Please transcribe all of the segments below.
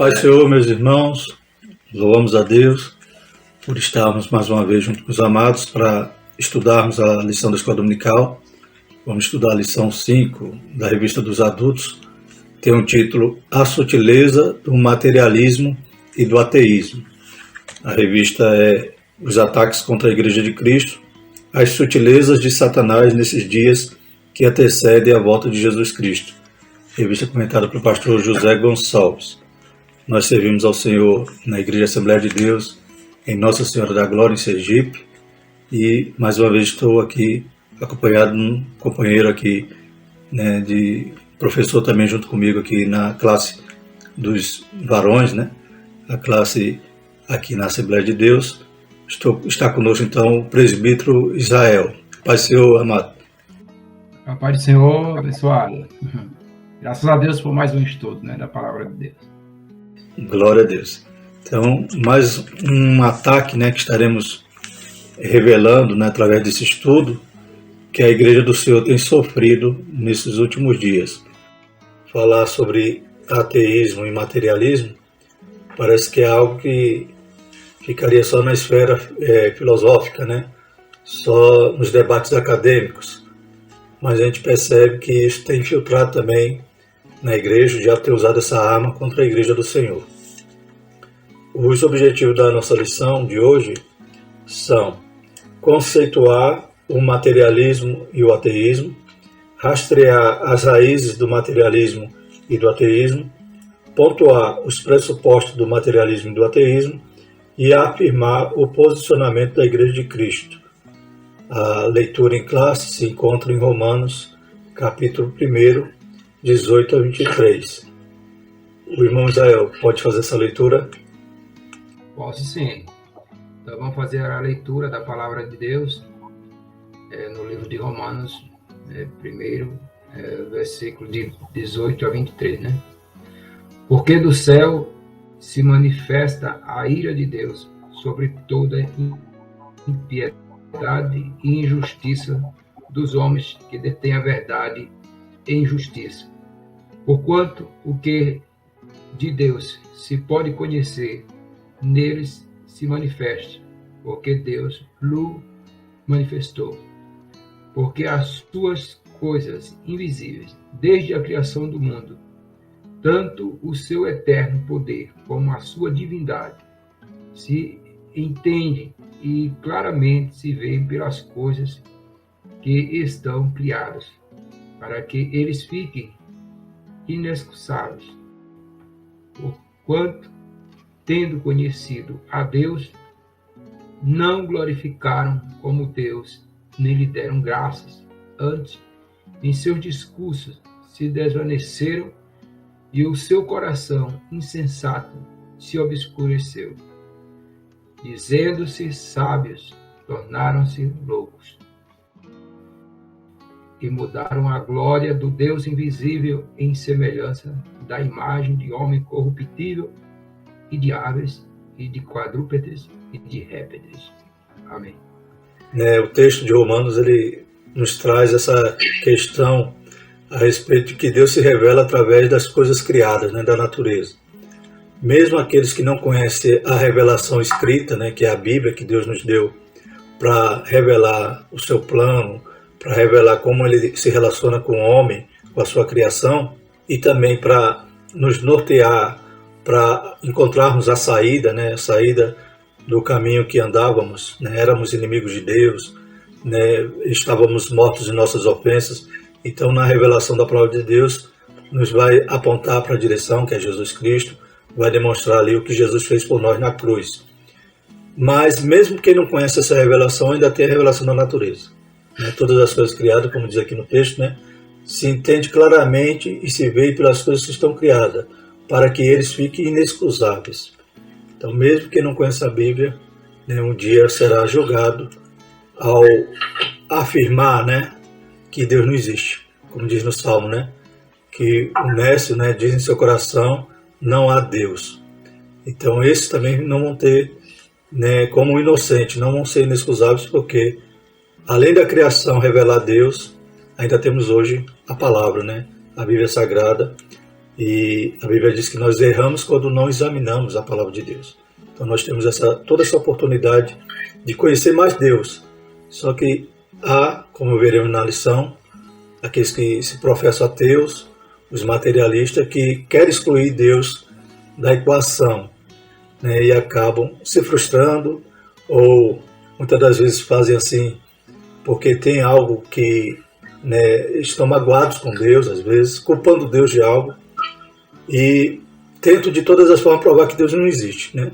Pai Senhor, meus irmãos, louvamos a Deus por estarmos mais uma vez junto com os amados para estudarmos a lição da Escola Dominical. Vamos estudar a lição 5 da Revista dos Adultos. Tem o título A Sutileza do Materialismo e do Ateísmo. A revista é Os Ataques contra a Igreja de Cristo, as sutilezas de Satanás nesses dias que antecedem a volta de Jesus Cristo. Revista comentada pelo pastor José Gonçalves. Nós servimos ao Senhor na Igreja Assembleia de Deus, em Nossa Senhora da Glória, em Sergipe. E mais uma vez estou aqui acompanhado de um companheiro aqui, de professor também junto comigo aqui na classe dos varões, a classe aqui na Assembleia de Deus. Está conosco então o presbítero Israel. Pai Senhor, amado. A paz do Senhor, abençoado. Graças a Deus por mais um estudo da Palavra de Deus. Glória a Deus. Então, mais um ataque que estaremos revelando através desse estudo que a Igreja do Senhor tem sofrido nesses últimos dias. Falar sobre ateísmo e materialismo parece que é algo que ficaria só na esfera filosófica, só nos debates acadêmicos. Mas a gente percebe que isso tem infiltrado também na igreja, já ter usado essa arma contra a Igreja do Senhor. Os objetivos da nossa lição de hoje são conceituar o materialismo e o ateísmo, rastrear as raízes do materialismo e do ateísmo, pontuar os pressupostos do materialismo e do ateísmo e afirmar o posicionamento da Igreja de Cristo. A leitura em classe se encontra em Romanos, capítulo 1, 18 a 23. O irmão Israel pode fazer essa leitura? Posso sim. Então vamos fazer a leitura da Palavra de Deus no livro de Romanos, versículo de 18 a 23, Porque do céu se manifesta a ira de Deus sobre toda impiedade e injustiça dos homens que detêm a verdade e injustiça. Porquanto o que de Deus se pode conhecer, neles se manifeste, porque Deus o manifestou. Porque as suas coisas invisíveis, desde a criação do mundo, tanto o seu eterno poder como a sua divindade, se entendem e claramente se veem pelas coisas que estão criadas, para que eles fiquem inexcusáveis. Porquanto, tendo conhecido a Deus, não glorificaram como Deus, nem lhe deram graças. Antes, em seus discursos se desvaneceram e o seu coração insensato se obscureceu. Dizendo-se sábios, tornaram-se loucos. E mudaram a glória do Deus invisível em semelhança da imagem de homem corruptível e de aves e de quadrúpedes e de répteis. Amém. O texto de Romanos ele nos traz essa questão a respeito de que Deus se revela através das coisas criadas, da natureza. Mesmo aqueles que não conhecem a revelação escrita, que é a Bíblia que Deus nos deu para revelar o seu plano, para revelar como ele se relaciona com o homem, com a sua criação, e também para nos nortear, para encontrarmos a saída, a saída do caminho que andávamos, éramos inimigos de Deus, estávamos mortos em nossas ofensas. Então, na revelação da palavra de Deus, nos vai apontar para a direção, que é Jesus Cristo, vai demonstrar ali o que Jesus fez por nós na cruz. Mas, mesmo quem não conhece essa revelação, ainda tem a revelação da natureza. Todas as coisas criadas, como diz aqui no texto, se entende claramente e se vê pelas coisas que estão criadas, para que eles fiquem inexcusáveis. Então, mesmo quem não conhece a Bíblia, um dia será julgado ao afirmar que Deus não existe. Como diz no Salmo, que o nécio diz em seu coração, não há Deus. Então, esses também não vão ter, como inocentes, não vão ser inexcusáveis, porque além da criação revelar Deus, ainda temos hoje a palavra, a Bíblia Sagrada, E a Bíblia diz que nós erramos quando não examinamos a palavra de Deus. Então nós temos toda essa oportunidade de conhecer mais Deus. Só que há, como veremos na lição, aqueles que se professam ateus, os materialistas, que querem excluir Deus da equação, né, e acabam se frustrando, ou muitas das vezes fazem assim porque tem algo que, né, estão magoados com Deus, às vezes, culpando Deus de algo, e tentam de todas as formas provar que Deus não existe, né?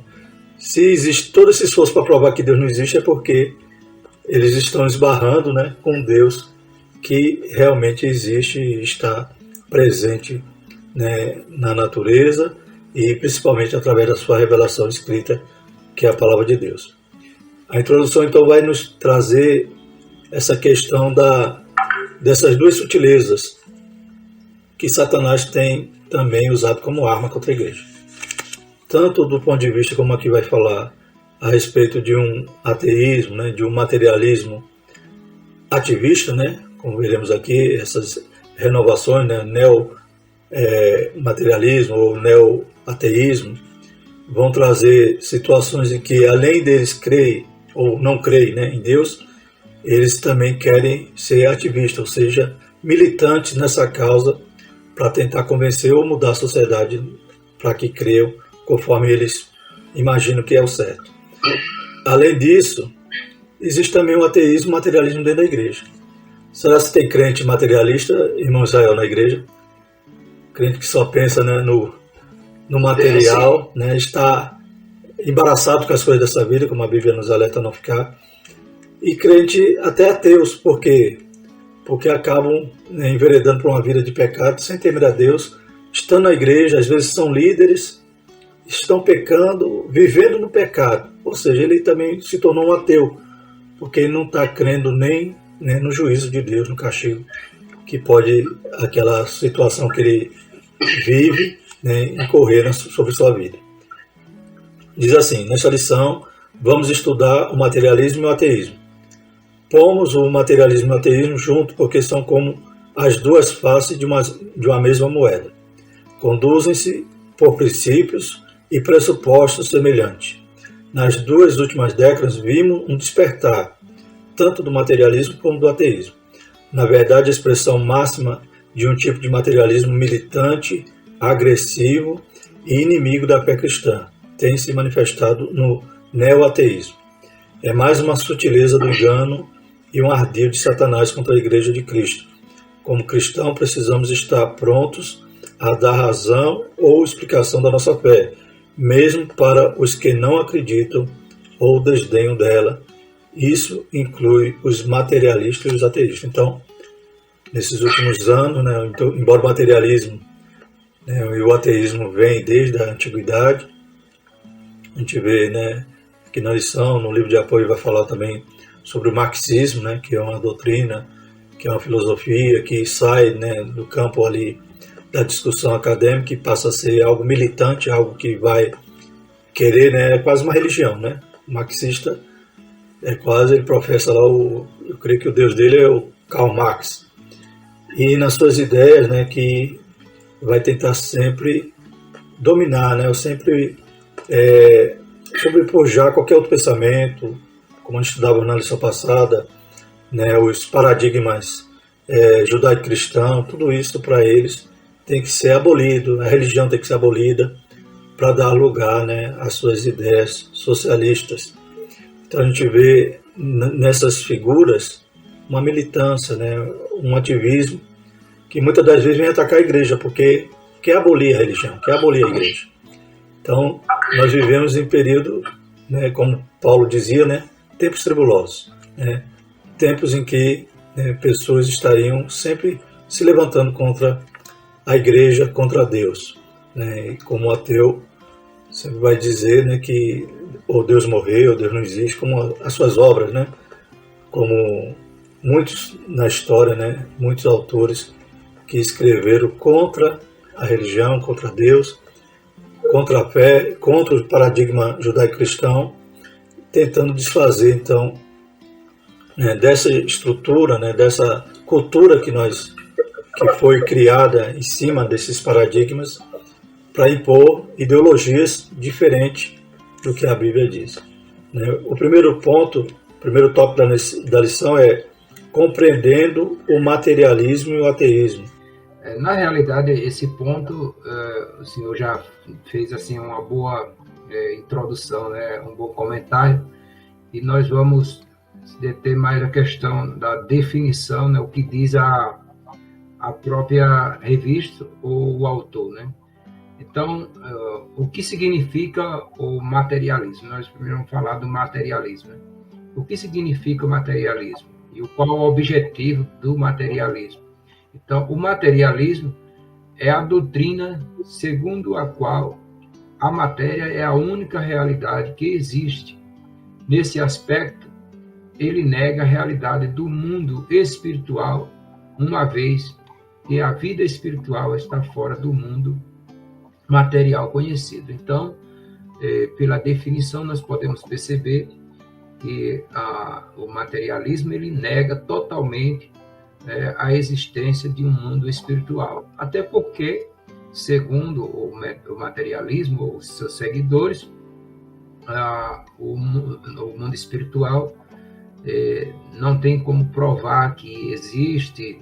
Se existe todo esse esforço para provar que Deus não existe, é porque eles estão esbarrando, né, com Deus que realmente existe e está presente, né, na natureza, e principalmente através da sua revelação escrita, que é a palavra de Deus. A introdução então vai nos trazer essa questão dessas duas sutilezas que Satanás tem também usado como arma contra a igreja. Tanto do ponto de vista, como aqui vai falar, a respeito de um ateísmo, né, de um materialismo ativista, né, como veremos aqui, essas renovações, né, neo-materialismo ou neo-ateísmo, vão trazer situações em que, além deles creem ou não creem, né, em Deus, eles também querem ser ativistas, ou seja, militantes nessa causa para tentar convencer ou mudar a sociedade para que creiam conforme eles imaginam que é o certo. Além disso, existe também o ateísmo e o materialismo dentro da igreja. Será que tem crente materialista, irmão Israel, na igreja? Crente que só pensa, né, no material, né, está embaraçado com as coisas dessa vida, como a Bíblia nos alerta a não ficar. E crente até ateus, por quê? Porque acabam, né, enveredando por uma vida de pecado, sem temer a Deus, estando na igreja, às vezes são líderes, estão pecando, vivendo no pecado. Ou seja, ele também se tornou um ateu, porque ele não está crendo nem, né, no juízo de Deus, no castigo, que pode, aquela situação que ele vive, né, incorrer sobre sua vida. Diz assim, nessa lição, vamos estudar o materialismo e o ateísmo. Pomos o materialismo e o ateísmo junto porque são como as duas faces de uma mesma moeda. Conduzem-se por princípios e pressupostos semelhantes. Nas duas últimas décadas vimos um despertar, tanto do materialismo como do ateísmo. Na verdade, a expressão máxima de um tipo de materialismo militante, agressivo e inimigo da fé cristã tem se manifestado no neo-ateísmo. É mais uma sutileza do engano e um ardil de Satanás contra a Igreja de Cristo. Como cristão, precisamos estar prontos a dar razão ou explicação da nossa fé, mesmo para os que não acreditam ou desdenham dela. Isso inclui os materialistas e os ateístas. Então, nesses últimos anos, né, embora o materialismo, né, e o ateísmo vem desde a antiguidade, a gente vê, né, aqui na lição, no livro de apoio, vai falar também sobre o marxismo, né, que é uma doutrina, que é uma filosofia que sai, né, do campo ali da discussão acadêmica e passa a ser algo militante, algo que vai querer, né, é quase uma religião, né? O marxista é quase, ele professa lá, eu creio que o deus dele é o Karl Marx. E nas suas ideias, né, que vai tentar sempre dominar, né, ou sempre sobrepujar qualquer outro pensamento, como a gente estudava na lição passada, né, os paradigmas judaico-cristão, tudo isso para eles tem que ser abolido, a religião tem que ser abolida para dar lugar, né, às suas ideias socialistas. Então a gente vê nessas figuras uma militância, né, um ativismo que muitas das vezes vem atacar a igreja, porque quer abolir a religião, quer abolir a igreja. Então nós vivemos em período, né, como Paulo dizia, né, tempos tribulosos, né, tempos em que, né, pessoas estariam sempre se levantando contra a igreja, contra Deus, né, e como ateu sempre vai dizer, né, que ou Deus morreu, ou Deus não existe, como as suas obras, né, como muitos na história, né, muitos autores que escreveram contra a religião, contra Deus, contra a fé, contra o paradigma judaico-cristão, tentando desfazer, então, né, dessa estrutura, né, dessa cultura que que foi criada em cima desses paradigmas para impor ideologias diferentes do que a Bíblia diz. O primeiro ponto, o primeiro tópico da lição é compreendendo o materialismo e o ateísmo. Na realidade, esse ponto, o senhor já fez assim uma boa introdução, né, um bom comentário, e nós vamos deter mais a questão da definição, né, o que diz a própria revista ou o autor, né? Então, o que significa o materialismo? Nós primeiro vamos falar do materialismo, né? O que significa o materialismo? E qual é o objetivo do materialismo? Então, o materialismo é a doutrina segundo a qual a matéria é a única realidade que existe. Nesse aspecto, ele nega a realidade do mundo espiritual, uma vez que a vida espiritual está fora do mundo material conhecido. Então, pela definição, nós podemos perceber que o materialismo ele nega totalmente a existência de um mundo espiritual. Até porque, segundo o materialismo, os seus seguidores, o mundo espiritual não tem como provar que existe,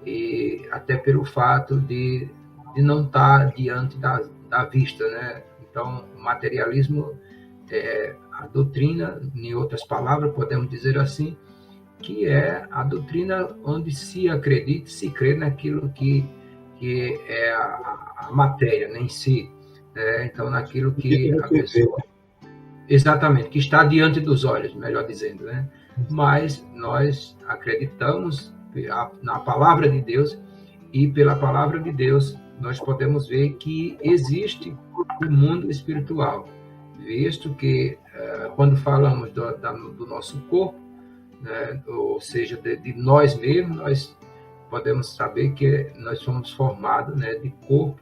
e até pelo fato de não estar diante da vista, né? Então, o materialismo é a doutrina, em outras palavras, podemos dizer assim, que é a doutrina onde se acredita, se crê naquilo que é a matéria, né, em si. Então, naquilo que a pessoa... Exatamente, que está diante dos olhos, melhor dizendo, né? Mas nós acreditamos na palavra de Deus, e pela palavra de Deus nós podemos ver que existe o mundo espiritual, visto que quando falamos do nosso corpo, né, ou seja, de nós mesmos, nós podemos saber que nós somos formados, né, de corpo,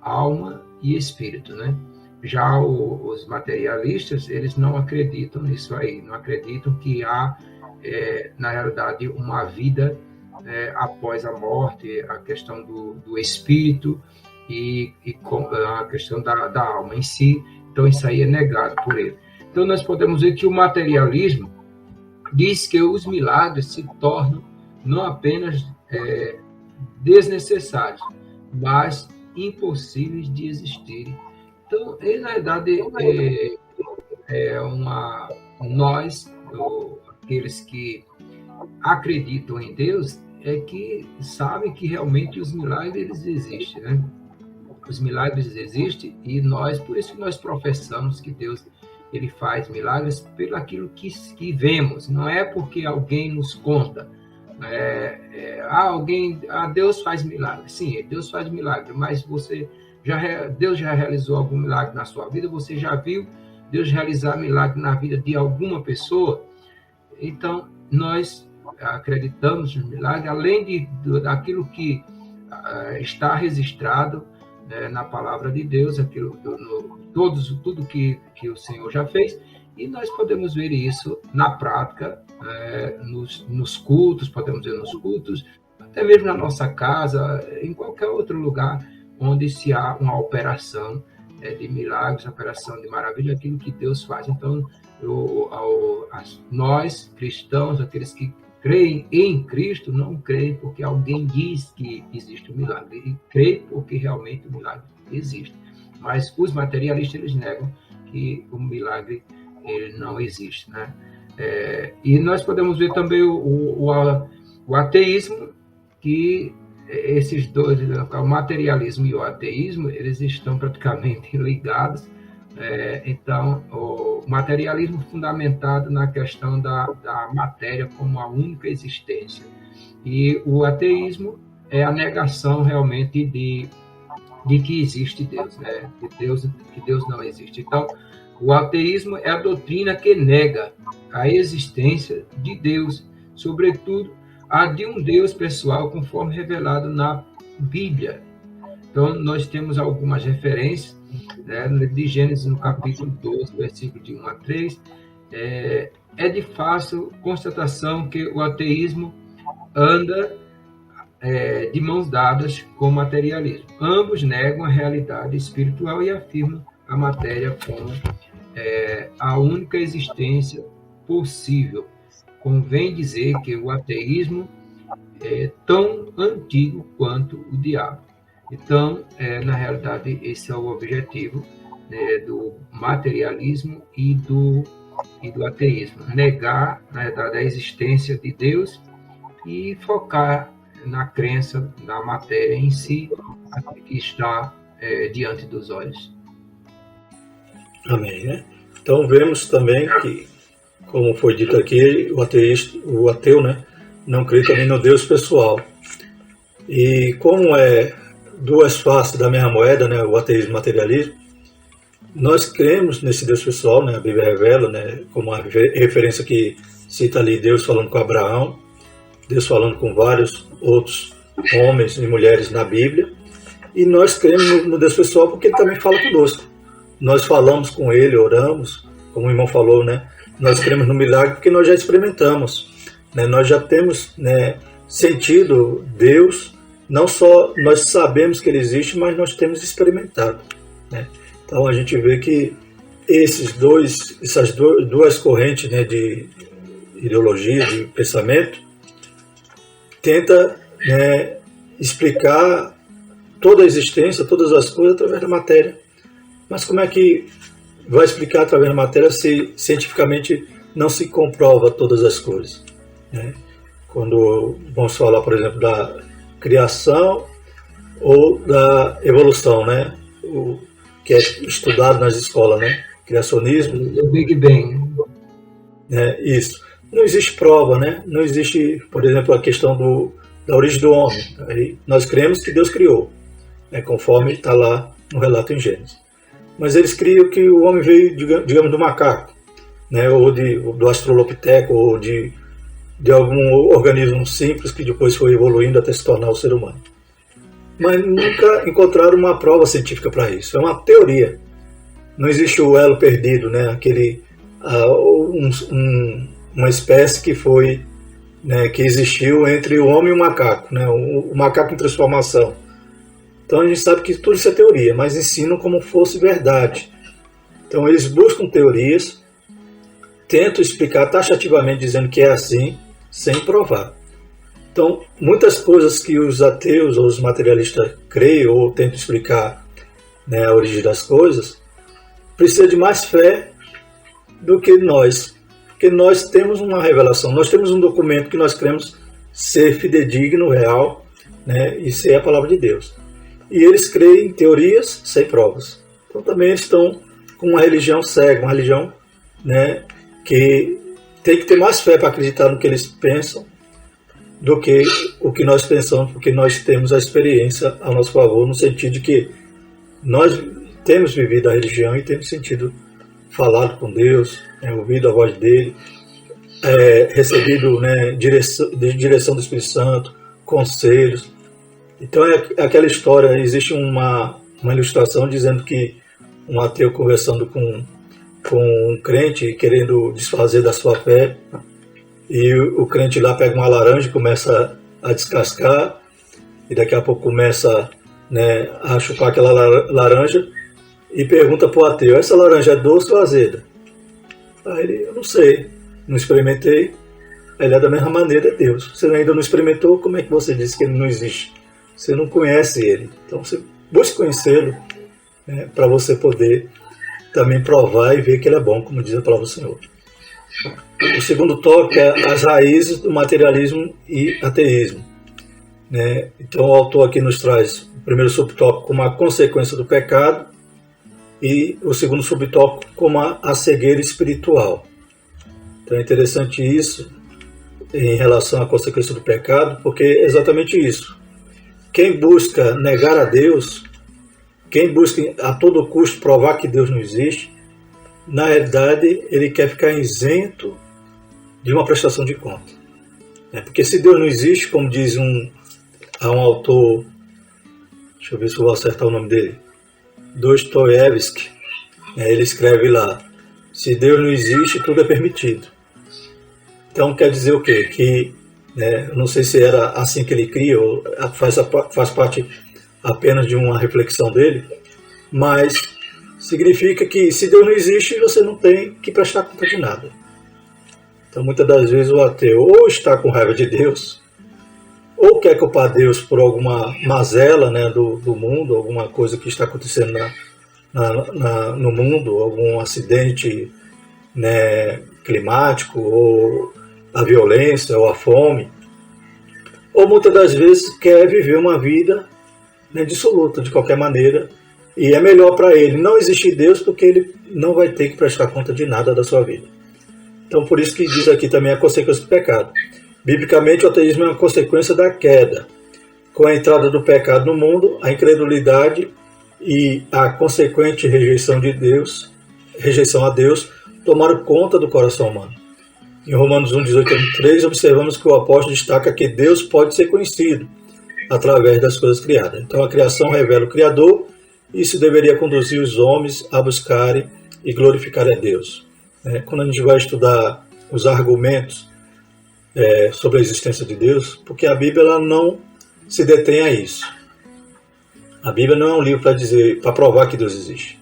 alma e espírito, né? Já os materialistas, eles não acreditam nisso aí, não acreditam que há, na realidade, uma vida após a morte, a questão do espírito e a questão da alma em si. Então, isso aí é negado por ele. Então, nós podemos ver que o materialismo diz que os milagres se tornam não apenas desnecessários, mas impossíveis de existirem. Então, ele, na verdade, nós, aqueles que acreditam em Deus, que sabem que realmente os milagres eles existem, né? Os milagres existem e por isso que nós professamos que Deus ele faz milagres pelo aquilo que vemos, não é porque alguém nos conta. Deus faz milagre. Sim, Deus faz milagre, mas Deus já realizou algum milagre na sua vida? Você já viu Deus realizar milagre na vida de alguma pessoa? Então, nós acreditamos no milagre, além daquilo que está registrado, né, na palavra de Deus, tudo que o Senhor já fez, e nós podemos ver isso na prática, nos cultos, podemos ver nos cultos, até mesmo na nossa casa, em qualquer outro lugar onde se há uma operação de milagres, operação de maravilha, aquilo que Deus faz. Então, nós, cristãos, aqueles que creem em Cristo, não creem porque alguém diz que existe um milagre, e creem porque realmente o milagre existe. Mas os materialistas, eles negam que o milagre ele não existe, né? E nós podemos ver também o ateísmo, que esses dois, o materialismo e o ateísmo, eles estão praticamente ligados. Então, o materialismo fundamentado na questão da matéria como a única existência, e o ateísmo é a negação realmente de que existe Deus, né? Que Deus não existe. Então, o ateísmo é a doutrina que nega a existência de Deus, sobretudo a de um Deus pessoal, conforme revelado na Bíblia. Então, nós temos algumas referências, né, de Gênesis, no capítulo 12, versículo de 1 a 3. É de fácil constatação que o ateísmo anda de mãos dadas com o materialismo. Ambos negam a realidade espiritual e afirmam a matéria como a única existência possível. Convém dizer que o ateísmo é tão antigo quanto o diabo. Então, na realidade, esse é o objetivo do materialismo e do ateísmo. Negar, na verdade, a existência de Deus e focar na crença da matéria em si, que está diante dos olhos. Amém, né? Então vemos também que, como foi dito aqui, o ateu, né, não crê também no Deus pessoal. E como é duas faces da mesma moeda, né, o ateísmo e o materialismo, nós cremos nesse Deus pessoal, né, a Bíblia revela, né, como a referência que cita ali Deus falando com Abraão, Deus falando com vários outros homens e mulheres na Bíblia, e nós cremos no Deus pessoal porque Ele também fala conosco. Nós falamos com Ele, oramos, como o irmão falou, né? Nós cremos no milagre porque nós já experimentamos, né? Nós já temos, né, sentido Deus, não só nós sabemos que Ele existe, mas nós temos experimentado, né? Então a gente vê que essas duas correntes, né, de ideologia, de pensamento, tenta, né, explicar toda a existência, todas as coisas através da matéria. Mas como é que vai explicar através da matéria se cientificamente não se comprova todas as coisas, né? Quando vamos falar, por exemplo, da criação ou da evolução, né? O que é estudado nas escolas, né? Criacionismo. O Big Bang. Isso. Não existe prova, né? Não existe, por exemplo, a questão da origem do homem. Aí nós cremos que Deus criou, né? Conforme está lá no relato em Gênesis. Mas eles criam que o homem veio, digamos, do macaco, né? Ou do australopiteco, ou de algum organismo simples que depois foi evoluindo até se tornar o ser humano. Mas nunca encontraram uma prova científica para isso. É uma teoria. Não existe o elo perdido, né? Uma espécie que foi, né, que existiu entre o homem e o macaco, né? O macaco em transformação. Então a gente sabe que tudo isso é teoria, mas ensinam como fosse verdade. Então eles buscam teorias, tentam explicar taxativamente dizendo que é assim, sem provar. Então, muitas coisas que os ateus ou os materialistas creem ou tentam explicar, né, a origem das coisas, precisa de mais fé do que nós. Porque nós temos uma revelação, nós temos um documento que nós cremos ser fidedigno, real, né, e ser a palavra de Deus. E eles creem em teorias sem provas. Então também eles estão com uma religião cega, uma religião, né, que tem que ter mais fé para acreditar no que eles pensam do que o que nós pensamos, porque nós temos a experiência a nosso favor, no sentido de que nós temos vivido a religião e temos sentido falado com Deus, né, ouvido a voz dele, recebido, né, direção do Espírito Santo, conselhos. Então é aquela história, existe uma ilustração dizendo que um ateu conversando com um crente, querendo desfazer da sua fé, e o crente lá pega uma laranja e começa a descascar, e daqui a pouco começa, né, a chupar aquela laranja, e pergunta para o ateu: essa laranja é doce ou azeda? Aí ele: eu não sei, não experimentei. Ele: é da mesma maneira, é Deus. Você ainda não experimentou, como é que você diz que ele não existe? Você não conhece ele. Então você busca conhecê-lo, né, para você poder também provar e ver que ele é bom, como diz a palavra do Senhor. O segundo tópico é as raízes do materialismo e ateísmo, né? Então o autor aqui nos traz o primeiro subtópico como a consequência do pecado e o segundo subtópico como a cegueira espiritual. Então é interessante isso em relação à consequência do pecado, porque é exatamente isso. Quem busca negar a Deus, quem busca a todo custo provar que Deus não existe, na realidade ele quer ficar isento de uma prestação de conta. Porque se Deus não existe, como diz um autor, deixa eu ver se eu vou acertar o nome dele, Dostoiévski, ele escreve lá: se Deus não existe, tudo é permitido. Então quer dizer o quê? Que né? Eu não sei se era assim que ele cria, ou faz parte apenas de uma reflexão dele, mas significa que se Deus não existe, você não tem que prestar conta de nada. Então muitas das vezes o ateu ou está com raiva de Deus, ou quer culpar Deus por alguma mazela, né, do mundo, alguma coisa que está acontecendo no mundo, algum acidente, né, climático, ou a violência, ou a fome, ou muitas das vezes quer viver uma vida, né, dissoluta de qualquer maneira, e é melhor para ele não existir Deus, porque ele não vai ter que prestar conta de nada da sua vida. Então por isso que diz aqui também a consequência do pecado. Biblicamente, o ateísmo é uma consequência da queda. Com a entrada do pecado no mundo, a incredulidade e a consequente rejeição a Deus, tomaram conta do coração humano. Em Romanos 1:18-3, observamos que o apóstolo destaca que Deus pode ser conhecido através das coisas criadas. Então a criação revela o Criador, e isso deveria conduzir os homens a buscarem e glorificarem a Deus. Quando a gente vai estudar os argumentos sobre a existência de Deus, porque a Bíblia ela não se detém a isso. A Bíblia não é um livro para provar que Deus existe.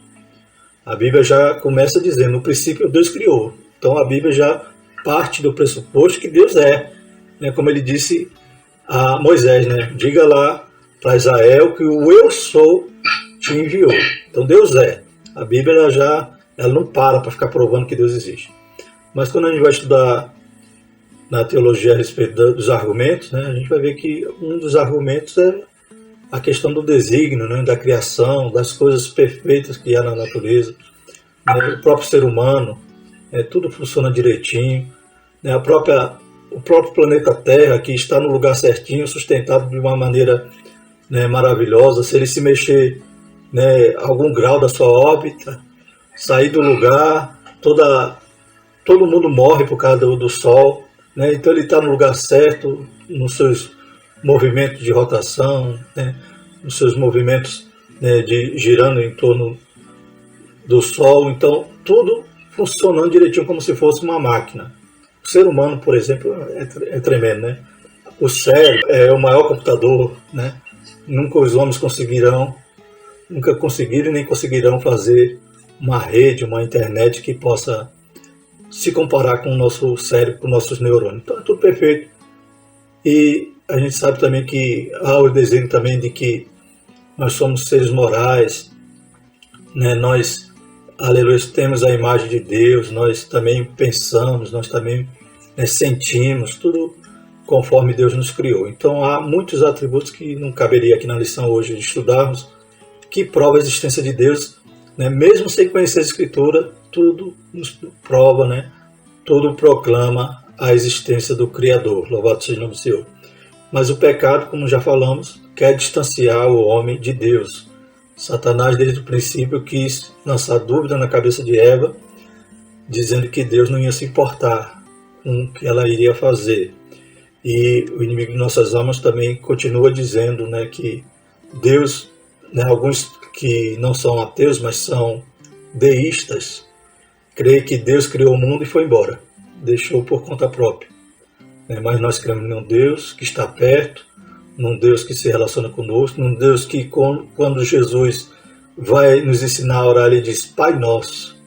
A Bíblia já começa dizendo, no princípio Deus criou. Então a Bíblia já parte do pressuposto que Deus é, né? Como ele disse a Moisés, né? Diga lá para Israel que o eu sou te enviou. Então Deus é. A Bíblia ela não para ficar provando que Deus existe. Mas quando a gente vai estudar na teologia a respeito dos argumentos, né, a gente vai ver que um dos argumentos é a questão do desígnio, né, da criação, das coisas perfeitas que há na natureza, né, o próprio ser humano, tudo funciona direitinho, né, o próprio planeta Terra, que está no lugar certinho, sustentado de uma maneira, né, maravilhosa. Se ele se mexer, né, algum grau da sua órbita, sair do lugar, todo mundo morre por causa do Sol, né? Então ele está no lugar certo, nos seus movimentos de rotação, né? Nos seus movimentos, né, de girando em torno do Sol. Então tudo funcionando direitinho como se fosse uma máquina. O ser humano, por exemplo, é tremendo, né? O cérebro é o maior computador, né? Nunca os homens nunca conseguiram e nem conseguirão fazer uma rede, uma internet que possa se comparar com o nosso cérebro, com os nossos neurônios. Então é tudo perfeito. E a gente sabe também que há o desejo também de que nós somos seres morais, né? Nós, aleluia, temos a imagem de Deus, nós também pensamos, nós também, né, sentimos, tudo conforme Deus nos criou. Então há muitos atributos que não caberia aqui na lição hoje de estudarmos, que prova a existência de Deus, né? Mesmo sem conhecer a Escritura, tudo nos prova, né? Tudo proclama a existência do Criador. Louvado seja o nome do Senhor. Mas o pecado, como já falamos, quer distanciar o homem de Deus. Satanás, desde o princípio, quis lançar dúvida na cabeça de Eva, dizendo que Deus não ia se importar com o que ela iria fazer. E o inimigo de nossas almas também continua dizendo, né, que Deus, né, alguns que não são ateus, mas são deístas, creem que Deus criou o mundo e foi embora, deixou por conta própria. Mas nós cremos num Deus que está perto, num Deus que se relaciona conosco, num Deus que, quando Jesus vai nos ensinar a orar, ele diz Pai Nosso.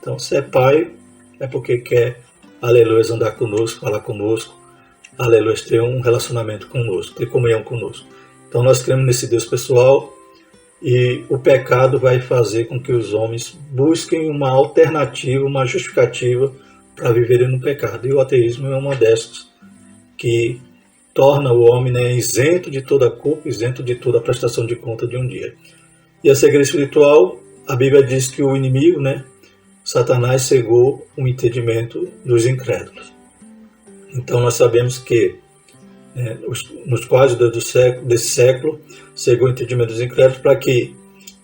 Então, se é Pai, é porque quer, aleluia, andar conosco, falar conosco, aleluia, ter um relacionamento conosco, ter comunhão conosco. Então, nós cremos nesse Deus pessoal. E o pecado vai fazer com que os homens busquem uma alternativa, uma justificativa para viverem no pecado. E o ateísmo é uma dessas, que torna o homem, né, isento de toda culpa, isento de toda prestação de conta de um dia. E a cegueira espiritual, a Bíblia diz que o inimigo, né, Satanás, cegou o entendimento dos incrédulos. Então nós sabemos que nos quadros desse século, cegou o entendimento dos incrédulos, para que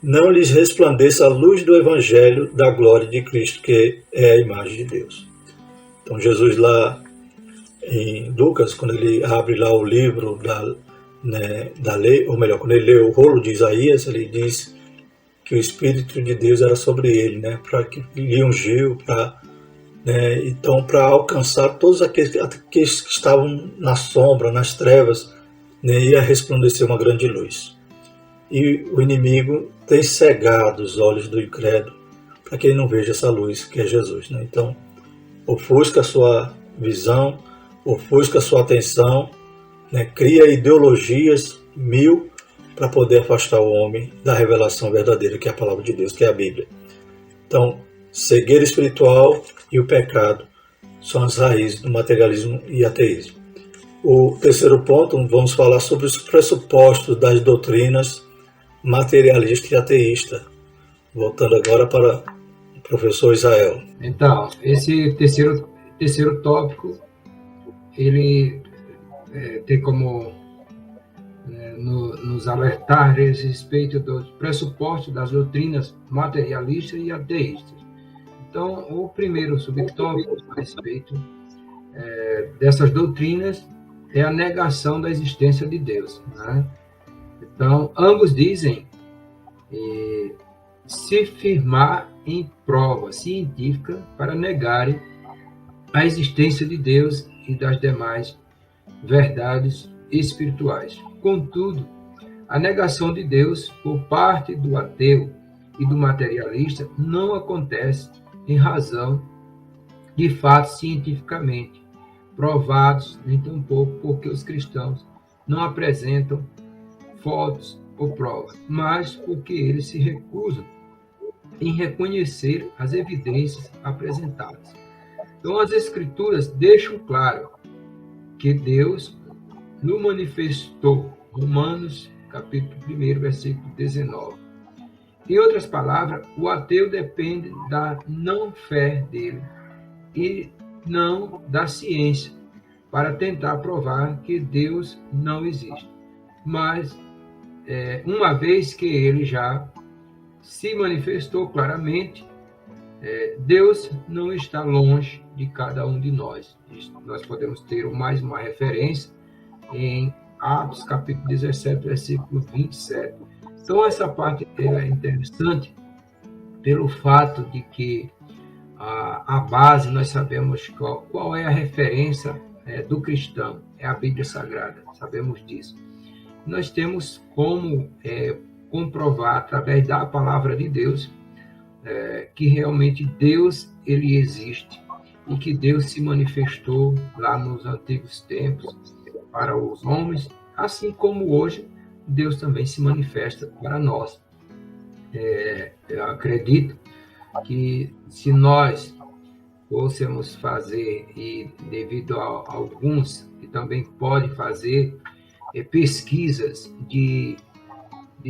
não lhes resplandeça a luz do Evangelho da glória de Cristo, que é a imagem de Deus. Então Jesus lá em Lucas, quando ele abre lá o livro da lei, ou melhor, quando ele lê o rolo de Isaías, ele diz que o Espírito de Deus era sobre ele, né, para que lhe ungiu, para né? Então, para alcançar todos aqueles que estavam na sombra, nas trevas, né, ia resplandecer uma grande luz. E o inimigo tem cegado os olhos do incrédulo para que ele não veja essa luz que é Jesus, né? Então, ofusca a sua visão, ofusca a sua atenção, né? Cria ideologias mil para poder afastar o homem da revelação verdadeira, que é a palavra de Deus, que é a Bíblia. Então, cegueira espiritual e o pecado são as raízes do materialismo e ateísmo. O terceiro ponto, vamos falar sobre os pressupostos das doutrinas materialista e ateísta. Voltando agora para o professor Israel. Então, esse terceiro tópico, ele tem como nos alertar a respeito dos pressupostos das doutrinas materialistas e ateístas. Então, o primeiro subtópico a respeito dessas doutrinas é a negação da existência de Deus, né? Então, ambos dizem se firmar em prova científica para negarem a existência de Deus e das demais verdades espirituais. Contudo, a negação de Deus por parte do ateu e do materialista não acontece em razão de fatos cientificamente provados, nem tampouco porque os cristãos não apresentam fotos ou provas, mas porque eles se recusam em reconhecer as evidências apresentadas. Então, as Escrituras deixam claro que Deus nos manifestou, Romanos, capítulo 1, versículo 19. Em outras palavras, o ateu depende da não-fé dele e não da ciência para tentar provar que Deus não existe. Mas, uma vez que ele já se manifestou claramente, Deus não está longe de cada um de nós. Nós podemos ter mais uma referência em Atos, capítulo 17, versículo 27. Então, essa parte é interessante pelo fato de que a base, nós sabemos qual é a referência do cristão, é a Bíblia Sagrada, sabemos disso. Nós temos como comprovar, através da palavra de Deus, que realmente Deus ele existe e que Deus se manifestou lá nos antigos tempos para os homens, assim como hoje Deus também se manifesta para nós. Eu acredito que se nós fôssemos fazer, e devido a alguns que também podem fazer pesquisas de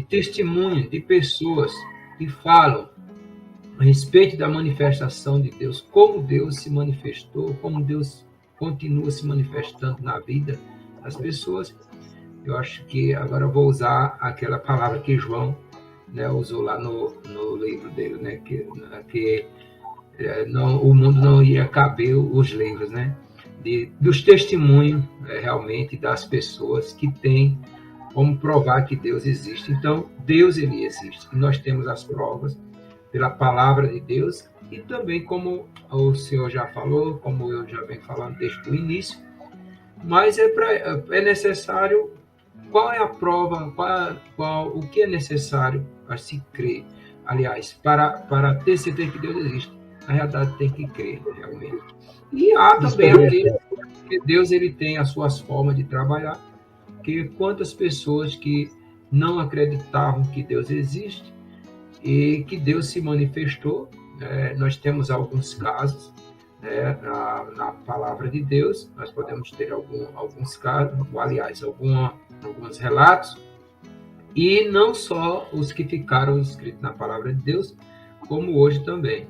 testemunho de pessoas que falam a respeito da manifestação de Deus, como Deus se manifestou, como Deus continua se manifestando na vida das pessoas. Eu acho que agora eu vou usar aquela palavra que João, né, usou lá no livro dele, né, que não, o mundo não ia caber os livros, né, dos testemunhos realmente das pessoas que têm como provar que Deus existe. Então, Deus ele existe. E nós temos as provas pela palavra de Deus e também, como o senhor já falou, como eu já venho falando desde o início, mas é necessário. Qual é a prova? O que é necessário para se crer? Aliás, para ter certeza que Deus existe, na realidade tem que crer realmente. E há também aquele que Deus ele tem as suas formas de trabalhar, que quantas pessoas que não acreditavam que Deus existe e que Deus se manifestou, nós temos alguns casos na palavra de Deus, nós podemos ter alguns casos, aliás, alguns relatos, e não só os que ficaram escritos na palavra de Deus, como hoje também.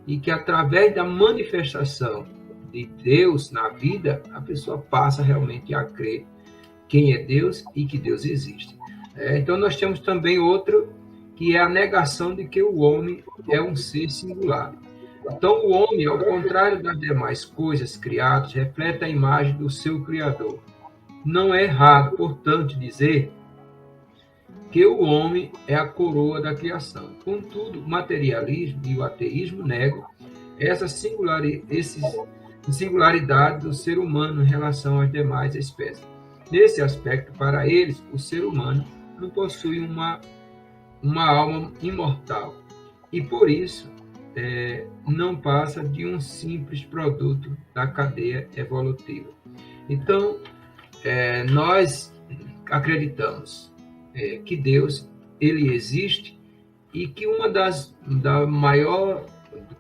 E que através da manifestação de Deus na vida, a pessoa passa realmente a crer quem é Deus e que Deus existe. Então nós temos também outro, que é a negação de que o homem é um ser singular. Então o homem, ao contrário das demais coisas criadas, reflete a imagem do seu Criador. Não é errado, portanto, dizer que o homem é a coroa da criação. Contudo, o materialismo e o ateísmo negam essa singularidade do ser humano em relação às demais espécies. Nesse aspecto, para eles, o ser humano não possui uma alma imortal e, por isso, não passa de um simples produto da cadeia evolutiva. Então, nós acreditamos que Deus ele existe e que da maior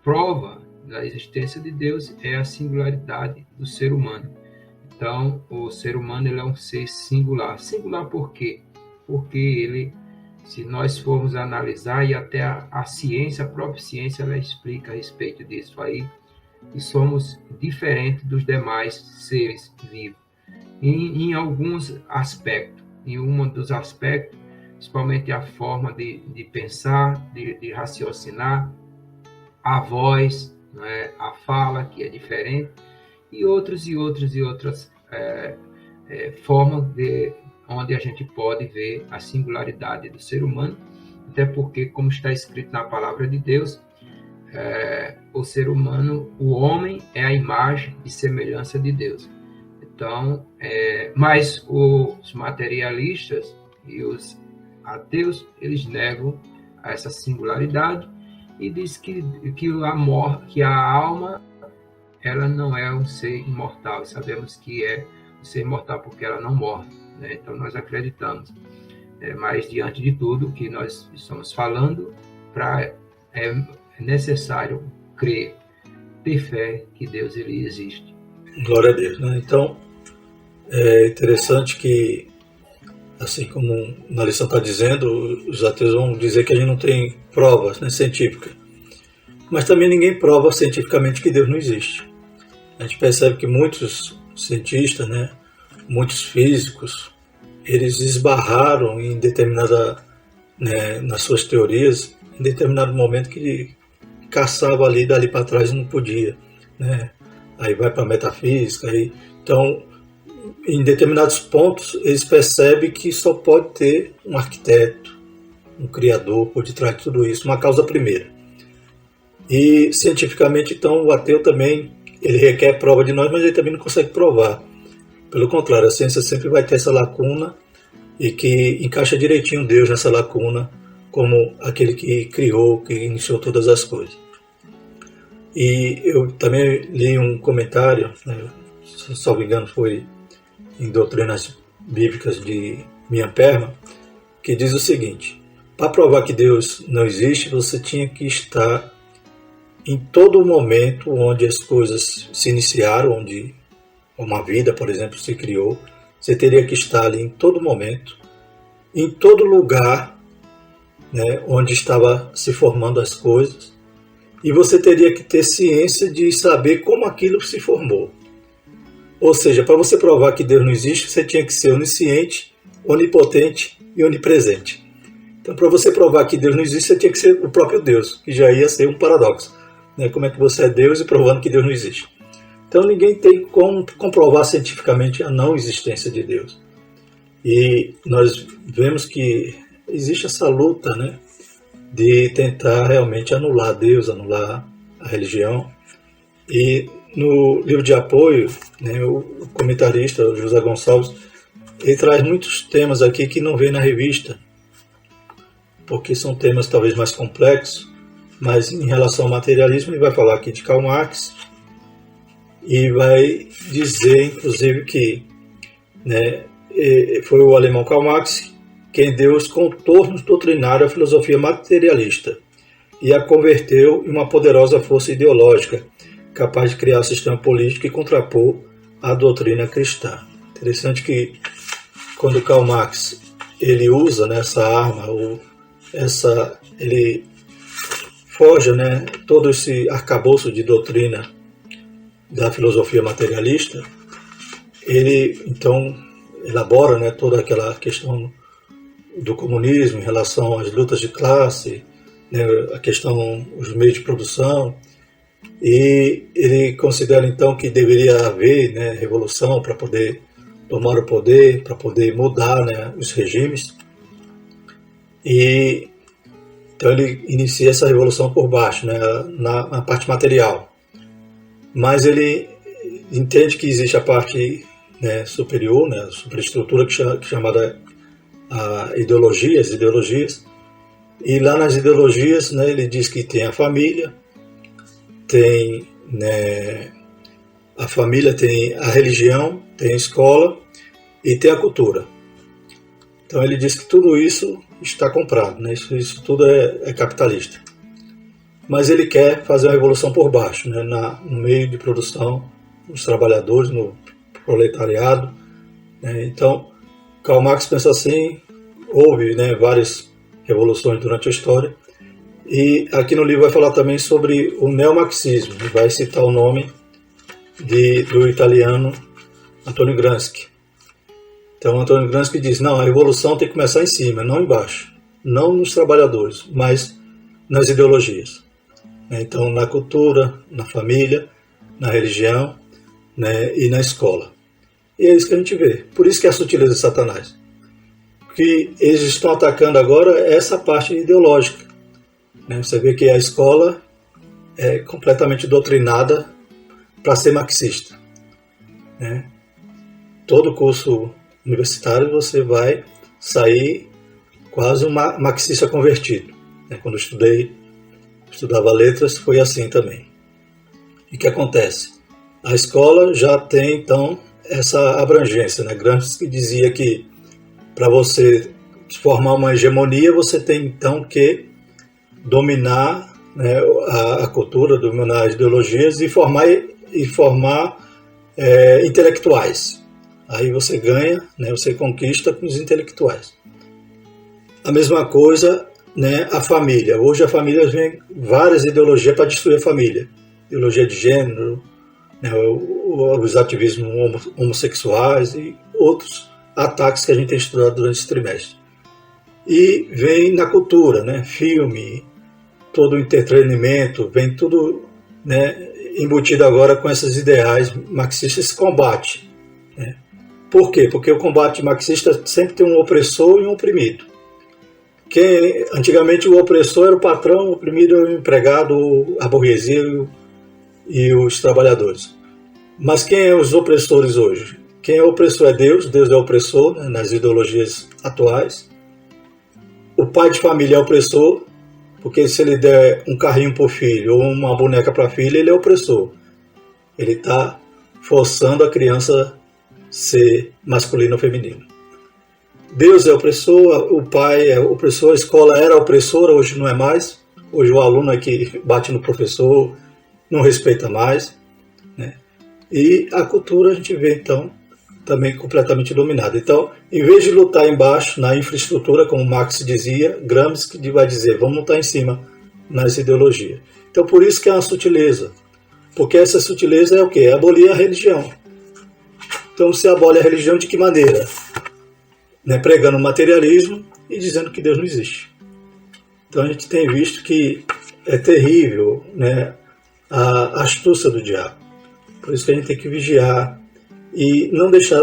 prova da existência de Deus é a singularidade do ser humano. Então, o ser humano ele é um ser singular. Singular por quê? Porque ele, se nós formos analisar, e até a ciência, a própria ciência, ela explica a respeito disso aí, que somos diferentes dos demais seres vivos. Em alguns aspectos, em um dos aspectos, principalmente a forma de pensar, de raciocinar, a voz, né, a fala, que é diferente, e outras formas onde a gente pode ver a singularidade do ser humano, até porque, como está escrito na palavra de Deus, o ser humano, o homem é a imagem e semelhança de Deus. Então, mas os materialistas e os ateus, eles negam essa singularidade e diz que a alma ela não é um ser imortal. Sabemos que é um ser imortal porque ela não morre, né? Então nós acreditamos. Mas diante de tudo que nós estamos falando, é necessário crer, ter fé que Deus ele existe. Glória a Deus, né? Então é interessante que, assim como na lição está dizendo, os ateus vão dizer que a gente não tem provas, né, científicas. Mas também ninguém prova cientificamente que Deus não existe. A gente percebe que muitos cientistas, né, muitos físicos, eles esbarraram em nas suas teorias, em determinado momento que caçava dali para trás não podia, né? Aí vai para a metafísica. Então, em determinados pontos, eles percebem que só pode ter um arquiteto, um criador por detrás de tudo isso, uma causa primeira. E cientificamente, então, o ateu também ele requer prova de nós, mas ele também não consegue provar. Pelo contrário, a ciência sempre vai ter essa lacuna e que encaixa direitinho Deus nessa lacuna como aquele que criou, que iniciou todas as coisas. E eu também li um comentário, né, se não me engano foi em Doutrinas Bíblicas de Mian Perma, que diz o seguinte: para provar que Deus não existe, você tinha que estar em todo momento onde as coisas se iniciaram, onde uma vida, por exemplo, se criou. Você teria que estar ali em todo momento, em todo lugar, né, onde estava se formando as coisas, e você teria que ter ciência de saber como aquilo se formou. Ou seja, para você provar que Deus não existe, você tinha que ser onisciente, onipotente e onipresente. Então, para você provar que Deus não existe, você tinha que ser o próprio Deus, que já ia ser um paradoxo, né? Como é que você é Deus e provando que Deus não existe? Então, ninguém tem como comprovar cientificamente a não existência de Deus. E nós vemos que existe essa luta, né, de tentar realmente anular Deus, anular a religião. E no livro de apoio, né, o comentarista o José Gonçalves, ele traz muitos temas aqui que não vem na revista, porque são temas talvez mais complexos, mas em relação ao materialismo ele vai falar aqui de Karl Marx e vai dizer inclusive que, né, foi o alemão Karl Marx quem deu os contornos doutrinários à filosofia materialista e a converteu em uma poderosa força ideológica capaz de criar um sistema político e contrapor a doutrina cristã. Interessante que quando Karl Marx ele usa, né, essa arma, ele forja, né, todo esse arcabouço de doutrina da filosofia materialista, ele então elabora, né, toda aquela questão do comunismo em relação às lutas de classe, né, a questão, os meios de produção, e ele considera então que deveria haver, né, revolução para poder tomar o poder, para poder mudar, né, os regimes. E Então ele inicia essa revolução por baixo, né, na parte material. Mas ele entende que existe a parte, né, superior, né, a superestrutura que é chamada ideologias. E lá nas ideologias, né, ele diz que tem a família, tem, né, tem a religião, tem a escola e tem a cultura. Então ele diz que tudo isso está comprado, né? Isso tudo é capitalista. Mas ele quer fazer uma revolução por baixo, né? No meio de produção, nos trabalhadores, no proletariado, né? Então, Karl Marx pensa assim, houve, né, várias revoluções durante a história, e aqui no livro vai falar também sobre o neomarxismo, vai citar o nome do italiano Antonio Gramsci. Então, Antonio Gramsci diz, não, a revolução tem que começar em cima, não embaixo. Não nos trabalhadores, mas nas ideologias. Então, na cultura, na família, na religião, né, e na escola. E é isso que a gente vê. Por isso que é a sutileza de Satanás. Que eles estão atacando agora essa parte ideológica. Você vê que a escola é completamente doutrinada para ser marxista. Todo curso universitário você vai sair quase um marxista convertido. Quando eu estudava letras, foi assim também. E o que acontece? A escola já tem, então, essa abrangência. Gramsci dizia que para você formar uma hegemonia, você tem, então, que dominar, né, a cultura, dominar as ideologias e formar intelectuais. Aí você ganha, né, você conquista com os intelectuais. A mesma coisa, né, a família. Hoje a família vem várias ideologias para destruir a família. Ideologia de gênero, né, os ativismos homossexuais e outros ataques que a gente tem estudado durante esse trimestre. E vem na cultura, né, filme, todo o entretenimento, vem tudo, né, embutido agora com esses ideais marxistas, esse combate. Né? Por quê? Porque o combate marxista sempre tem um opressor e um oprimido. Antigamente o opressor era o patrão, o oprimido era o empregado, a burguesia e os trabalhadores. Mas quem é os opressores hoje? Quem é o opressor é Deus, Deus é o opressor, né, nas ideologias atuais. O pai de família é opressor, porque se ele der um carrinho para o filho ou uma boneca para a filha, ele é opressor. Ele está forçando a criança a ser masculino ou feminino. Deus é opressor, o pai é opressor, a escola era opressora, hoje não é mais. Hoje o aluno é que bate no professor, não respeita mais. Né? E a cultura a gente vê, então, também completamente dominada. Então, em vez de lutar embaixo, na infraestrutura, como Marx dizia, Gramsci vai dizer, vamos lutar em cima, nas ideologias. Então, por isso que é uma sutileza. Porque essa sutileza é o quê? É abolir a religião. Então, você abole a religião de que maneira? Né, pregando o materialismo e dizendo que Deus não existe. Então a gente tem visto que é terrível, né, a astúcia do diabo. Por isso que a gente tem que vigiar e não deixar,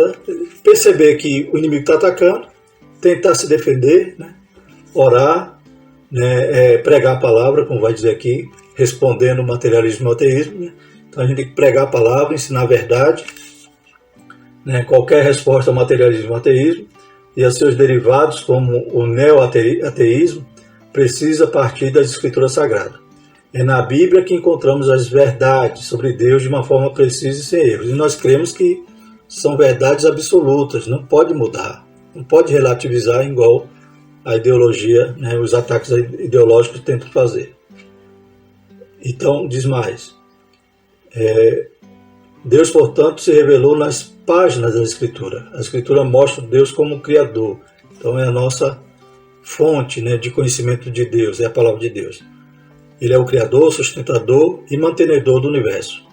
perceber que o inimigo está atacando, tentar se defender, né, orar, né, pregar a palavra, como vai dizer aqui, respondendo o materialismo e o ateísmo. Né? Então a gente tem que pregar a palavra, ensinar a verdade. Né, qualquer resposta ao materialismo e ao ateísmo e a seus derivados, como o neo-ateísmo, precisa partir das Escrituras Sagradas. É na Bíblia que encontramos as verdades sobre Deus de uma forma precisa e sem erros. E nós cremos que são verdades absolutas, não pode mudar, não pode relativizar igual a ideologia, né, os ataques ideológicos tentam fazer. Então, diz mais. Deus, portanto, se revelou nas páginas da Escritura. A Escritura mostra Deus como Criador. Então é a nossa fonte, né, de conhecimento de Deus, é a palavra de Deus. Ele é o Criador, sustentador e mantenedor do universo.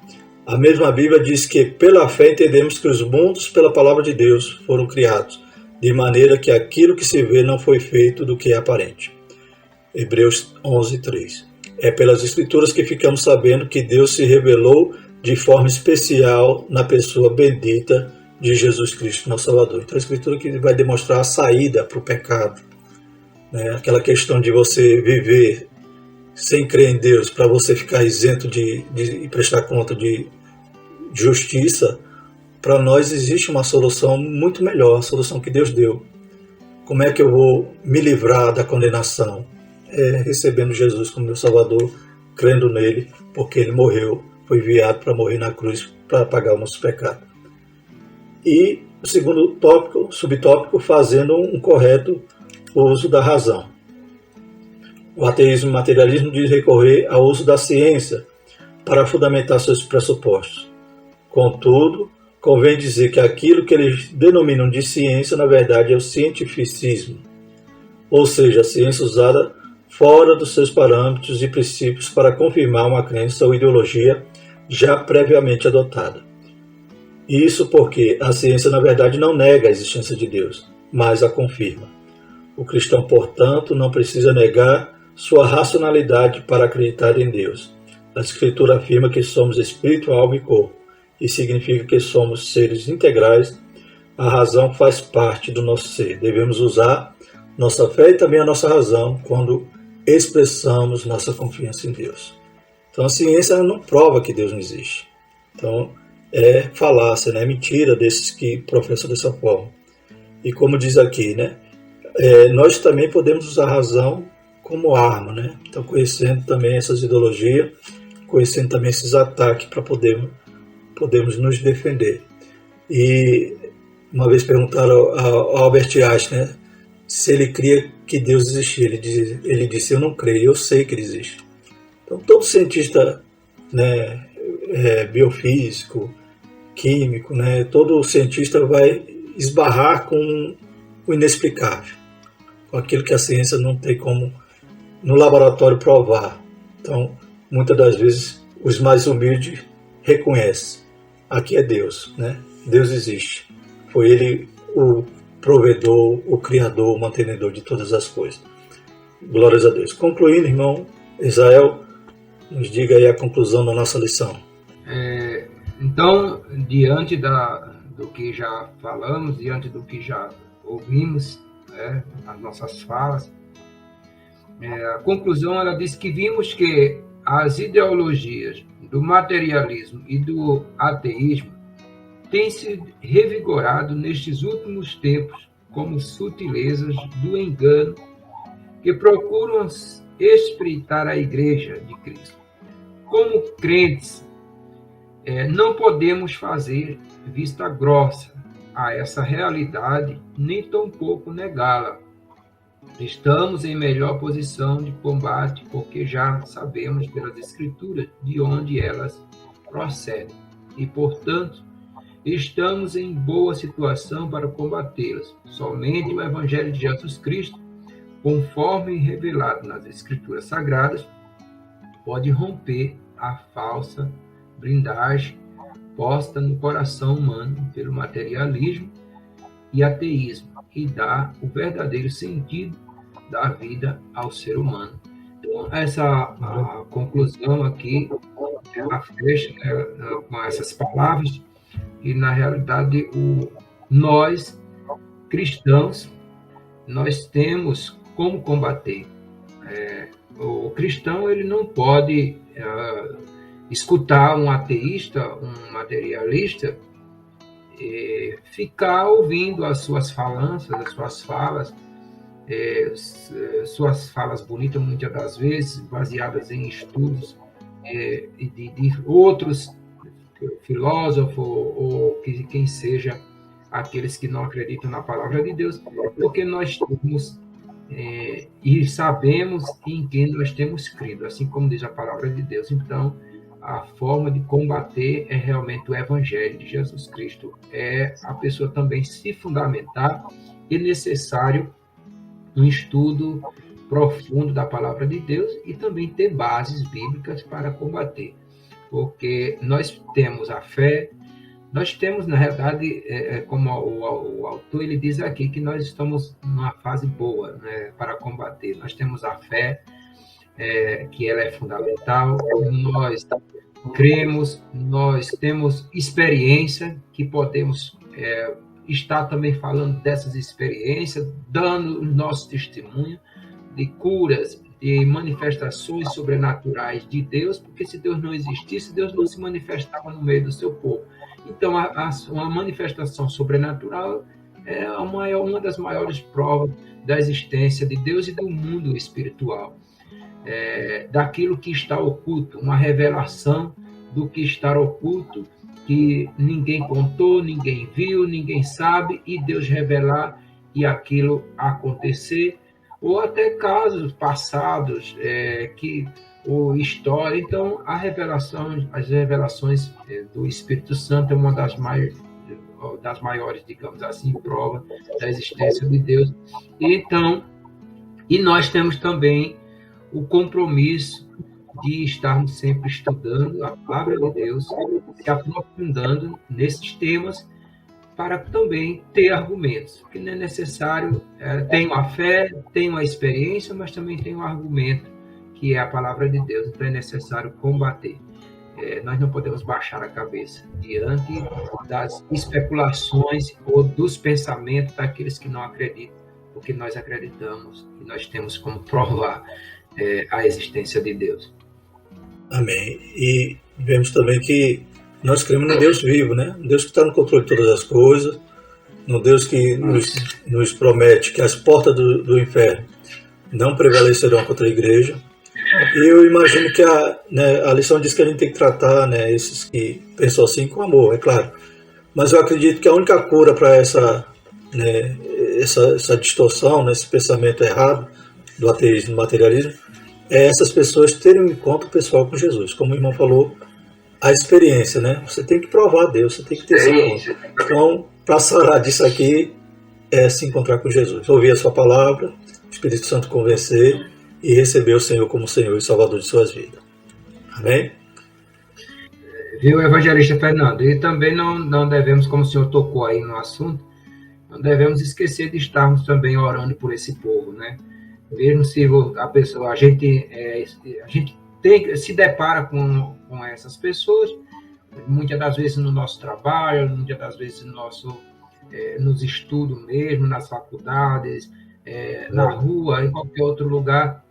A mesma Bíblia diz que pela fé entendemos que os mundos pela palavra de Deus foram criados, de maneira que aquilo que se vê não foi feito do que é aparente. Hebreus 11:3. É pelas Escrituras que ficamos sabendo que Deus se revelou de forma especial na pessoa bendita de Jesus Cristo, nosso Salvador. Então a Escritura que vai demonstrar a saída para o pecado, né? Aquela questão de você viver sem crer em Deus para você ficar isento de prestar conta de justiça. Para nós existe uma solução muito melhor, a solução que Deus deu. Como é que eu vou me livrar da condenação? É recebendo Jesus como meu Salvador, crendo nele, porque ele morreu, foi enviado para morrer na cruz para pagar o nosso pecado. E o segundo tópico, subtópico, fazendo um correto uso da razão. O ateísmo e materialismo diz recorrer ao uso da ciência para fundamentar seus pressupostos. Contudo, convém dizer que aquilo que eles denominam de ciência, na verdade, é o cientificismo, ou seja, a ciência usada fora dos seus parâmetros e princípios para confirmar uma crença ou ideologia já previamente adotada. Isso porque a ciência, na verdade, não nega a existência de Deus, mas a confirma. O cristão, portanto, não precisa negar sua racionalidade para acreditar em Deus. A Escritura afirma que somos espírito, alma e corpo, e significa que somos seres integrais. A razão faz parte do nosso ser. Devemos usar nossa fé e também a nossa razão quando expressamos nossa confiança em Deus. Então a ciência não prova que Deus não existe. Então é falácia, né? É mentira desses que professam dessa forma. E como diz aqui, né? Nós também podemos usar a razão como arma, né? Então conhecendo também essas ideologias, conhecendo também esses ataques para podermos nos defender. E uma vez perguntaram ao Albert Einstein, né, se ele cria que Deus existia. Ele disse, eu não creio, eu sei que ele existe. Então todo cientista, né, biofísico, químico, né, todo cientista vai esbarrar com o inexplicável, com aquilo que a ciência não tem como no laboratório provar. Então muitas das vezes os mais humildes reconhecem, aqui é Deus, né? Deus existe. Foi Ele o provedor, o criador, o mantenedor de todas as coisas. Glórias a Deus. Concluindo, irmão Israel, nos diga aí a conclusão da nossa lição. Então, diante do que já falamos, diante do que já ouvimos, né, as nossas falas, a conclusão, ela diz que vimos que as ideologias do materialismo e do ateísmo têm se revigorado nestes últimos tempos como sutilezas do engano que procuram espreitar a Igreja de Cristo. Como crentes, não podemos fazer vista grossa a essa realidade, nem tampouco negá-la. Estamos em melhor posição de combate, porque já sabemos pelas Escrituras de onde elas procedem. E, portanto, estamos em boa situação para combatê-las. Somente o Evangelho de Jesus Cristo, conforme revelado nas Escrituras Sagradas, pode romper a falsa blindagem posta no coração humano pelo materialismo e ateísmo e dar o verdadeiro sentido da vida ao ser humano. Então, a conclusão aqui, ela fecha, né, com essas palavras, e na realidade nós, cristãos, nós temos como combater. O cristão, ele não pode escutar um ateísta, um materialista, ficar ouvindo as suas falanças, as suas falas, suas falas bonitas, muitas das vezes, baseadas em estudos de outros filósofos, ou quem seja, aqueles que não acreditam na palavra de Deus, porque nós temos e sabemos em quem nós temos crido, assim como diz a palavra de Deus. Então, a forma de combater é realmente o Evangelho de Jesus Cristo. É a pessoa também se fundamentar. É necessário um estudo profundo da palavra de Deus e também ter bases bíblicas para combater. Porque nós temos a fé, nós temos, na realidade, como o autor ele diz aqui, que nós estamos numa fase boa, né, para combater. Nós temos a fé, que ela é fundamental, nós cremos, nós temos experiência, que podemos estar também falando dessas experiências, dando o nosso testemunho, de curas, de manifestações sobrenaturais de Deus, porque se Deus não existisse, Deus não se manifestava no meio do seu povo. Então, uma manifestação sobrenatural é uma das maiores provas da existência de Deus e do mundo espiritual, daquilo que está oculto, uma revelação do que está oculto, que ninguém contou, ninguém viu, ninguém sabe, e Deus revelar e aquilo acontecer, ou até casos passados, ou história. Então, as revelações do Espírito Santo é uma das maiores, digamos assim, prova da existência de Deus. E nós temos também o compromisso de estarmos sempre estudando a palavra de Deus, se aprofundando nesses temas, para também ter argumentos, porque não é necessário, tenho a fé, tenho a experiência, mas também tenho um argumento, que é a palavra de Deus, então é necessário combater. Nós não podemos baixar a cabeça diante das especulações ou dos pensamentos daqueles que não acreditam, porque nós acreditamos e nós temos como provar a existência de Deus. Amém. E vemos também que nós cremos no Deus vivo, né? Um Deus que está no controle de todas as coisas, no Deus que nos promete que as portas do inferno não prevalecerão contra a igreja. E eu imagino que a lição diz que a gente tem que tratar, né, esses que pensam assim com amor, é claro. Mas eu acredito que a única cura para essa distorção, né, esse pensamento errado do ateísmo, do materialismo, é essas pessoas terem um encontro pessoal com Jesus. Como o irmão falou, a experiência, né? Você tem que provar a Deus, você tem que ter esse encontro. Então, para sarar disso aqui, é se encontrar com Jesus. Ouvir a sua palavra, o Espírito Santo convencer e receber o Senhor como Senhor e Salvador de suas vidas. Amém? Viu, evangelista Fernando? E também não devemos, como o senhor tocou aí no assunto, não devemos esquecer de estarmos também orando por esse povo, né? Mesmo se a gente se depara com essas pessoas, muitas das vezes no nosso trabalho, muitas das vezes nos estudos mesmo, nas faculdades, na rua, em qualquer outro lugar,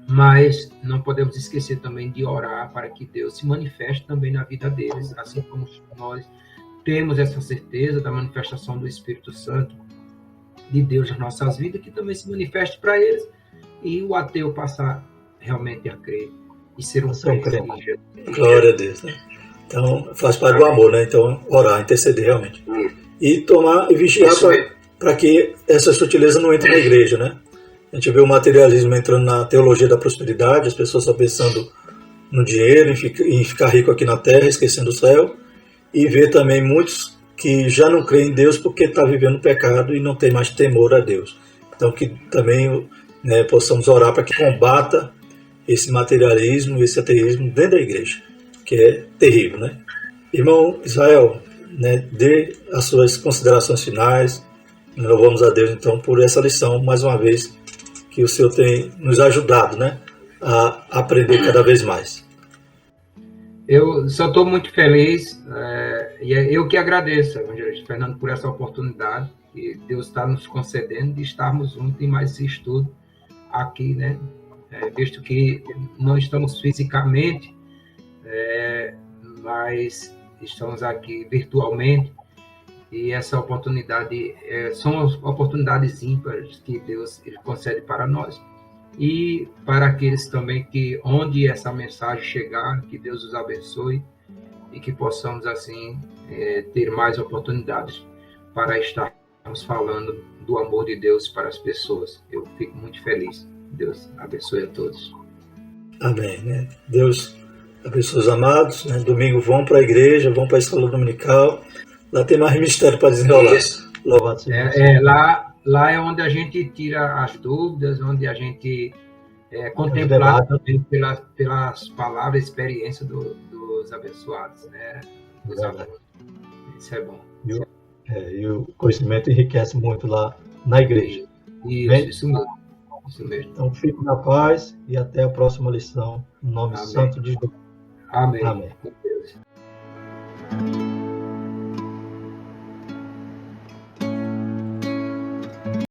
mas não podemos esquecer também de orar para que Deus se manifeste também na vida deles, assim como nós temos essa certeza da manifestação do Espírito Santo de Deus nas nossas vidas, que também se manifeste para eles, e o ateu passar realmente a crer e ser um crente. Glória a Deus, né? Então, faz parte do amor, né? Então, orar, interceder realmente. E tomar e vigiar para que essa sutileza não entre na igreja, né? A gente vê o materialismo entrando na teologia da prosperidade, as pessoas só pensando no dinheiro, em ficar rico aqui na terra, esquecendo o céu, e vê também muitos que já não creem em Deus porque está vivendo pecado e não tem mais temor a Deus. Então, que também, né, possamos orar para que combata esse materialismo, esse ateísmo dentro da igreja, que é terrível, né? Irmão Israel, né, dê as suas considerações finais. Nós louvamos a Deus, então, por essa lição, mais uma vez, que o Senhor tem nos ajudado, né, a aprender cada vez mais. Eu só estou muito feliz, e eu que agradeço, evangelista Fernando, por essa oportunidade que Deus está nos concedendo de estarmos juntos em mais esse estudo aqui, né? Visto que não estamos fisicamente, mas estamos aqui virtualmente, e essa oportunidade são oportunidades ímpares que Deus concede para nós, e para aqueles também que, onde essa mensagem chegar, que Deus os abençoe e que possamos, assim, ter mais oportunidades para estarmos falando do amor de Deus para as pessoas. Eu fico muito feliz. Deus abençoe a todos. Amém, né? Deus abençoe os amados, né? Domingo vão para a igreja, vão para a escola dominical. Lá tem mais mistério para desenrolar. Louvado seja lá é onde a gente tira as dúvidas, onde a gente contemplar também pelas palavras e experiência dos abençoados, né? Dos alunos. Isso é bom. E o conhecimento enriquece muito lá na igreja. Isso mesmo. Isso mesmo. Então, fique na paz e até a próxima lição. No nome santo de Jesus. Amém. Amém. Com Deus.